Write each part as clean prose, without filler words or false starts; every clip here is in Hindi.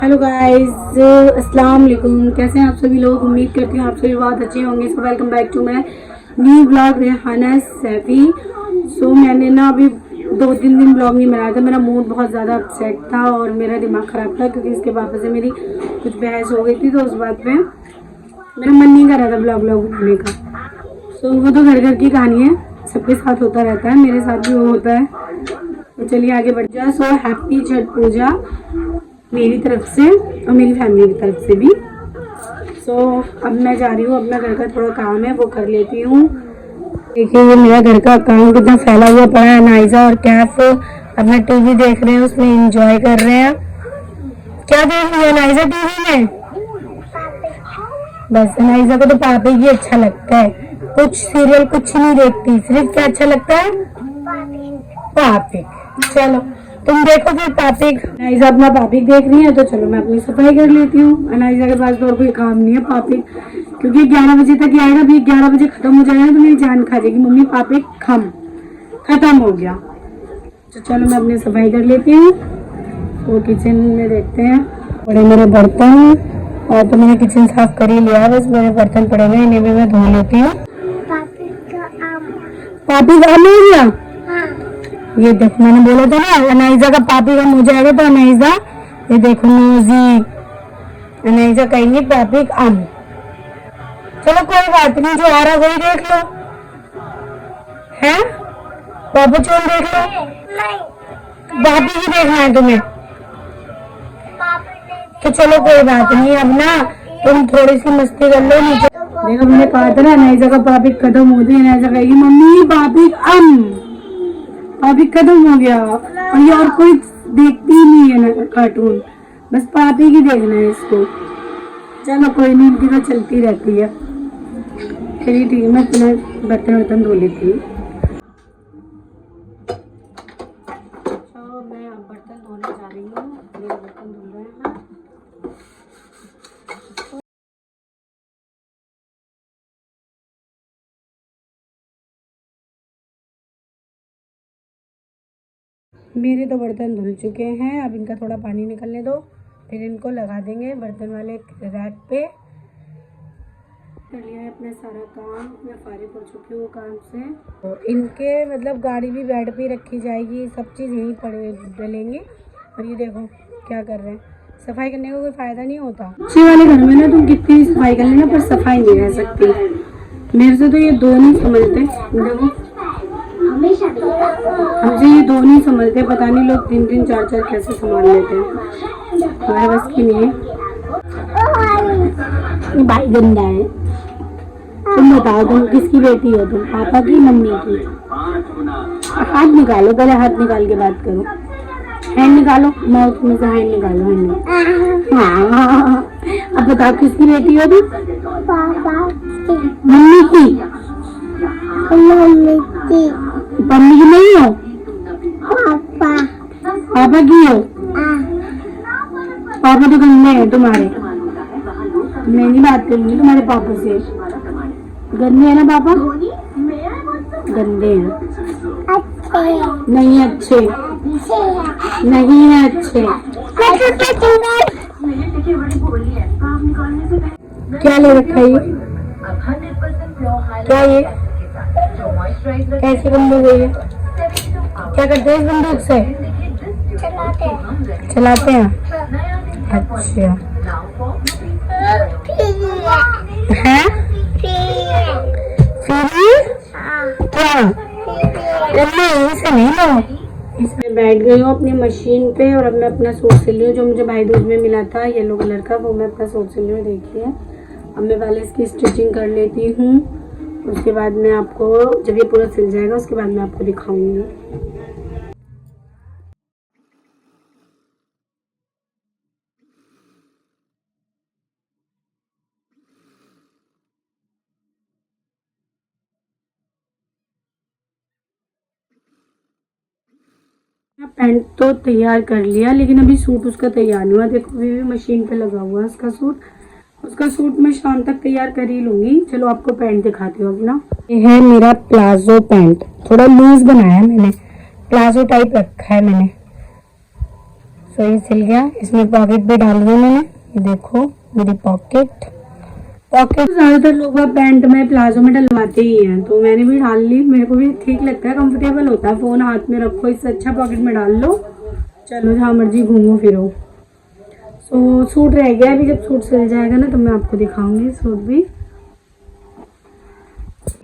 हेलो गाइस, अस्सलाम वालेकुम। कैसे हैं आप सभी लोग? उम्मीद करती हूँ आप सभी बहुत अच्छे होंगे। So welcome back to my new blog Rehana Saifi. So मैंने ना अभी 2-3 दिन ब्लॉग नहीं बनाया था। मेरा मूड बहुत ज़्यादा अपसेट था और मेरा दिमाग ख़राब था क्योंकि इसके पापा से मेरी कुछ बहस हो गई थी। तो उस बात पे मेरा मन नहीं कर रहा था ब्लॉग बनाने का। सो वो तो घर घर की कहानी है, सबके साथ होता रहता है, मेरे साथ भी वो होता है। तो चलिए आगे बढ़ जाए। सो हैप्पी छठ पूजा मेरी तरफ से और मेरी फैमिली की तरफ से भी। सो अब मैं जा रही हूँ, अपना घर का थोड़ा काम है वो कर लेती हूँ। देखिए ये मेरा घर का काम कितना फैला हुआ पड़ा है। नाइजा और कैफ अपना टीवी देख रहे हैं, उसमें एंजॉय कर रहे हैं। क्या देख रही है नाइजा टीवी में? बस नाइजा को तो पापी ही अच्छा लगता है, कुछ सीरियल कुछ नहीं देखती, सिर्फ क्या अच्छा लगता है? पापी। चलो तुम देखो फिर पापी। नाइजा अपना पापी देख रही है तो चलो मैं अपनी सफाई कर लेती हूँ। नाइजा के पास तो और कोई काम नहीं है पापी, क्योंकि 11 बजे तक आएगा, भी 11 बजे खत्म हो जाएगा तो मेरी जान खा जाएगी। मम्मी पापी खत्म हो गया। तो चलो मैं अपनी सफाई कर लेती हूँ। तो किचन में देखते हैं, बड़े मेरे बर्तन और तो मैंने किचन साफ कर ही लिया, बस मेरे बर्तन पड़े हुए इन्हें भी मैं धो लेती हूँ। पापी का आम हो गया। ये देखो मैंने बोला था ना अनाइजा का पापी कम हो जाएगा तो अनाइजा, ये देखो नोजी, अनाइजा कहेंगे पापी कम। चलो कोई बात नहीं, जो आ रहा वही देख लो है। पापा चोल देख लो, पापी ही देखना है तुम्हें तो चलो कोई बात नहीं। अब ना तुम थोड़ी सी मस्ती कर लो नीचे। देखो मैंने कहा था ना अनाइजा का पापी खत्म हो गई, अनाइजा कहेगी मम्मी पापी पापी खत्म हो गया। और ये और कोई देखती ही नहीं है ना कार्टून, बस पापी की देखना है इसको। चलो कोई नहीं, इनकी तो चलती रहती है। चलिए ठीक है, मैं अपना बर्तन धो लेती हूँ। तो मैं अब बर्तन धोने जा रही हूँ, मेरे बर्तन धुल रहे हैं। मेरे तो बर्तन धुल चुके हैं, अब इनका थोड़ा पानी निकलने दो, फिर इनको लगा देंगे बर्तन वाले रैक पे। कर लिया है अपना सारा काम, मैं फारिग हो चुकी हूँ काम से। तो इनके मतलब गाड़ी भी बेड पे रखी जाएगी, सब चीज़ यहीं पड़े डलेंगे। और ये देखो क्या कर रहे हैं, सफाई करने का कोई फ़ायदा नहीं होता। अच्छे वाले घर में ना तुम कितनी भी सफाई कर लेना पर सफाई नहीं रह सकती। मेरे से तो ये दो नहीं समझते, देखो हमसे ये दो नहीं समझते, पता नहीं लोग 3-3 4-4 कैसे संभाल लेते हैं, हमारे बस की नहीं है। भाई गंदा है। तुम बताओ तुम किसकी बेटी हो? तुम पापा की मम्मी की? हाथ निकालो, पहले हाथ निकाल के बात करो। हैंड निकालो, माउथ में से हैंड निकालो, हैंड। हाँ अब बताओ किसकी बेटी हो तुम? मम्मी की। मम्मी की नहीं हो, पापा की हो। पापा तो गंदे हैं तुम्हारे, मैं नहीं बात करूंगी तुम्हारे पापा से। गंदे है ना पापा? गंदे हैं, नहीं अच्छे, नहीं है अच्छे। क्या ले रखा है ये? क्या ये कैसे बंदूक है ये? क्या करते हैं इस बंदूक से? चलाते हैं। अच्छा है क्या? इसे नहीं लो। इसमें बैठ गई हूँ अपनी मशीन पे और अब मैं अपना सूट सिल रही हूँ जो मुझे भाई दूज में मिला था येलो कलर का, वो मैं अपना सूट सिल रही हूँ। देखिए अब मैं पहले इसकी स्टिचिंग कर लेती हूँ, उसके बाद मैं आपको जब ये पूरा सिल जाएगा उसके बाद मैं आपको दिखाऊंगी। पैंट तो तैयार कर लिया लेकिन अभी सूट उसका तैयार नहीं हुआ। देखो अभी भी मशीन पे लगा हुआ है उसका सूट मैं शाम तक तैयार कर ही लूंगी। चलो आपको पैंट दिखाती हूँ अपना। ये है मेरा प्लाजो पैंट, थोड़ा लूज बनाया मैंने, प्लाजो टाइप रखा है मैंने। तो ये सिल गया। इसमें पॉकेट भी डाल दी मैंने, ये देखो मेरी पॉकेट। ज्यादातर लोग पैंट में प्लाजो में डलवाते ही हैं, तो मैंने भी डाल ली। मेरे को भी ठीक लगता है, कंफर्टेबल होता है। फोन हाथ में रखो, इससे अच्छा पॉकेट में डाल लो, चलो जहाँ मर्जी घूमो फिरो। तो सूट रह गया अभी, जब सूट सिल जाएगा ना तो मैं आपको दिखाऊंगी सूट भी।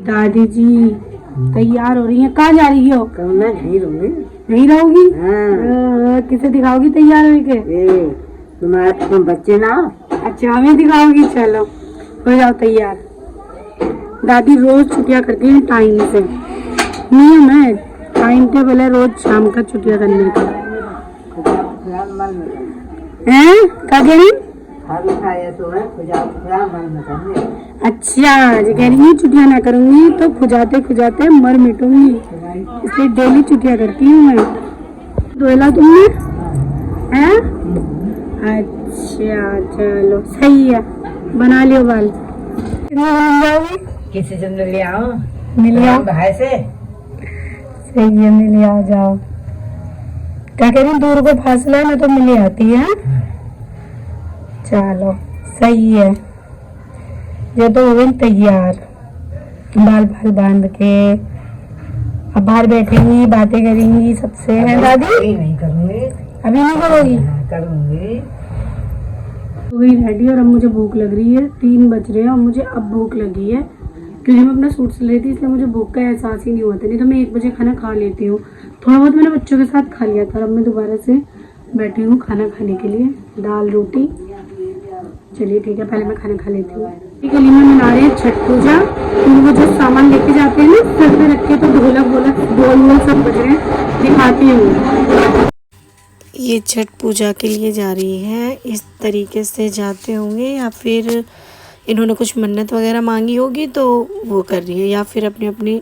दादी जी तैयार हो रही हैं। कहाँ जा रही हो? मैं नहीं रहूंगी। नहीं रहोगी? हाँ। किसे दिखाओगी तैयार होके? तुम्हारे बच्चे ना। अच्छा हमें दिखाओगी, चलो हो जाओ तैयार। दादी रोज छुट्टियां करती हैं टाइम से, नियम है, टाइम टेबल है रोज शाम का छुट्टियां करने का। हैं क्या कह रही? अच्छा जो कह रही है छुट्टियां ना करूंगी तो खुजाते खुजाते मर मिटूंगी, इसलिए डेली छुट्टियां करती हूँ मैं। धोला तुमने हैं? अच्छा चलो सही है, बना लियो बाल। किसी से मिल आओ, मिल आओ भाई से। सही है, मिल आ जाओ। क्या कह रही दूर को फासला है ना तो मिल आती है। चलो सही है, ये तो हो गई तैयार, बाल बाल बांध के अब बाहर बैठेंगी, बातें करेंगी सबसे, है दादी? नहीं करूंगी। अभी नहीं करोगी? करूंगी। हो गई रेडी और अब मुझे भूख लग रही है। 3 बज रहे हैं और मुझे अब भूख लगी है, क्योंकि मैं अपना सूट सिल रही थी इसलिए मुझे भूख का एहसास ही नहीं होता। नहीं तो मैं 1 बजे खाना खा लेती हूँ। थोड़ा बहुत मैंने बच्चों के साथ खा लिया था, अब मैं दोबारा से बैठी हूँ खाना खाने के लिए, दाल रोटी। चलिए ठीक है, पहले मैं खाना खा लेती हूँ। गली में मना रहे हैं छठ पूजा, वो जो सामान लेके जाते हैं ना सर पे रख के, तो ढोलक वोलक बोल सब बज रहे हैं, दिखाती हूँ। ये छठ पूजा के लिए जा रही है, इस तरीके से जाते होंगे, या फिर इन्होंने कुछ मन्नत वगैरह मांगी होगी तो वो कर रही है, या फिर अपनी अपनी,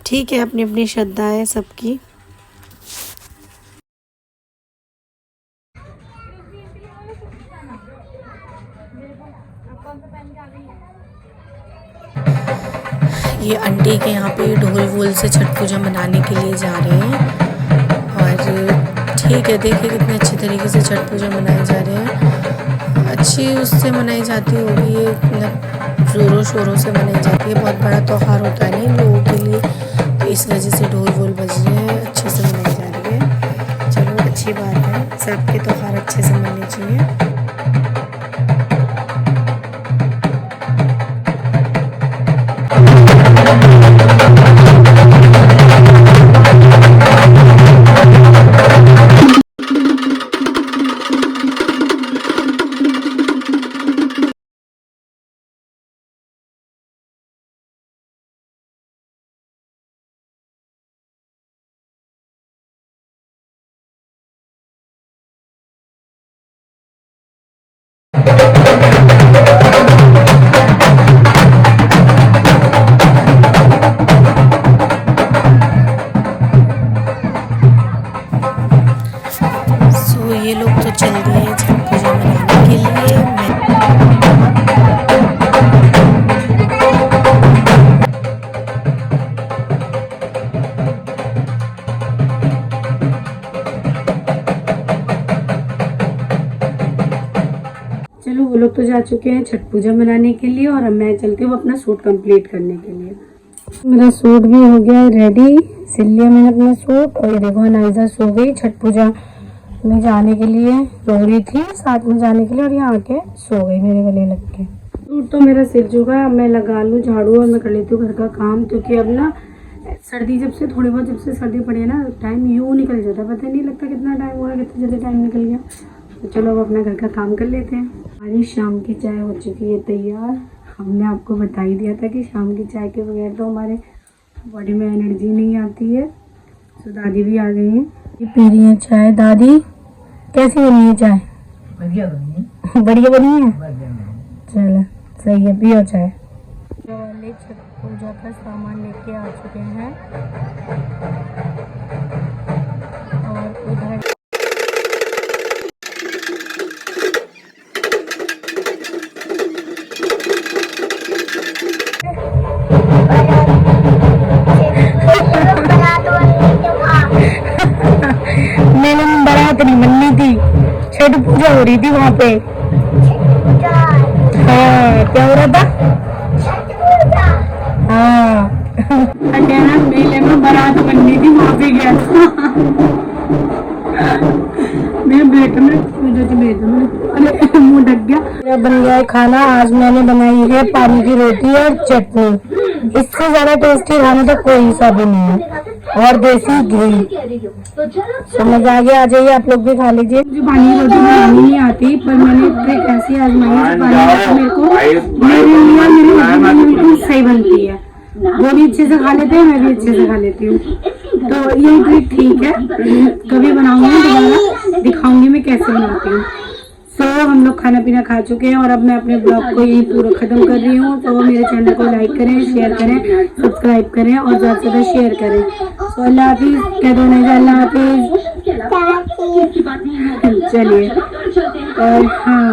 ठीक है अपनी अपनी श्रद्धा है सबकी। ये आंटी के यहाँ पे ढोल वोल से छठ पूजा मनाने के लिए जा रहे हैं, और ठीक है देखिए कितने अच्छे तरीके से छठ पूजा मनाए जा रहे हैं। अच्छी उससे मनाई जाती होगी, ये मतलब ज़ोरों शोरों से मनाई जाती है, बहुत बड़ा त्यौहार होता है ना इन लोगों के लिए, तो इस वजह से ढोल वोल बज रहे हैं, अच्छे से मनाई जा रही है। चलो अच्छी बात है, सबके त्यौहार अच्छे से मनाने चाहिए। ये लोग तो चल दिए हैं छठ पूजा मनाने के लिए। चलो वो लोग तो जा चुके हैं छठ पूजा मनाने के लिए, और अब मैं चलती हूँ अपना सूट कंप्लीट करने के लिए। मेरा सूट भी हो गया रेडी, सिल लिया मैंने अपना सूट। और ये देखो अनाइजा सो गई छठ पूजा में जाने के लिए, रो रही थी साथ में जाने के लिए, और यहाँ आके सो गई मेरे गले लग के। सूट तो मेरा सिल चुका है, अब मैं लगा लूँ झाड़ू और मैं कर लेती हूँ घर का काम, क्योंकि अब ना सर्दी जब से थोड़ी बहुत, जब से सर्दी पड़ी है ना, टाइम यूँ निकल जाता है, पता नहीं लगता कितना टाइम हुआ, कितनी जल्दी टाइम निकल गया। तो चलो अब अपना घर का काम कर लेते हैं। हमारी शाम की चाय हो चुकी है तैयार। हमने आपको बता ही दिया था कि शाम की चाय के बगैर तो हमारे बॉडी में एनर्जी नहीं आती है। तो दादी भी आ गई हैं, ये पी रही है चाय। दादी कैसी बनी है चाय? बढ़िया बनी है। बढ़िया बनी है, बढ़िया चलो सही है, पियो चाय। वाले छठ पूजा का सामान लेके आ चुके हैं, और उधर मैंने बारात नहीं बननी थी। क्या हो रही थी वहाँ पे? हाँ, क्या हो रहा था? हाँ अचानक मेले में बारात बननी थी, वहाँ पे गया था। मेरे बेटे में अरे मुंह ढक गया। मेरा बन गया है खाना। आज मैंने बनाई है पानी की रोटी और चटनी। इससे ज्यादा टेस्टी खाना तो कोई सा भी नहीं है, और देसी घी। तो मजा आ गया। आ जाइए आप लोग भी खा लीजिए। मुझे पानी की रोटी बनानी नहीं आती, पर मैंने ट्रिक ऐसी आजमाई है मेरे को मेरी बिल्कुल सही बनती है। वो भी अच्छे से खा लेते हैं, मैं भी अच्छे से खा लेती हूँ। तो ये ट्रिक ठीक है, कभी बनाऊंगी दोबारा दिखाऊंगी मैं कैसे बनाती हूँ। सो हम लोग खाना पीना खा चुके हैं और अब मैं अपने ब्लॉग को यही पूरा खत्म कर रही हूँ। तो मेरे चैनल को लाइक करें, शेयर करें, सब्सक्राइब करें और ज़्यादा से ज़्यादा शेयर करें। सो अल्लाह हाफिज़ कह दो नहीं, अल्लाह हाफिज़। चलिए और हाँ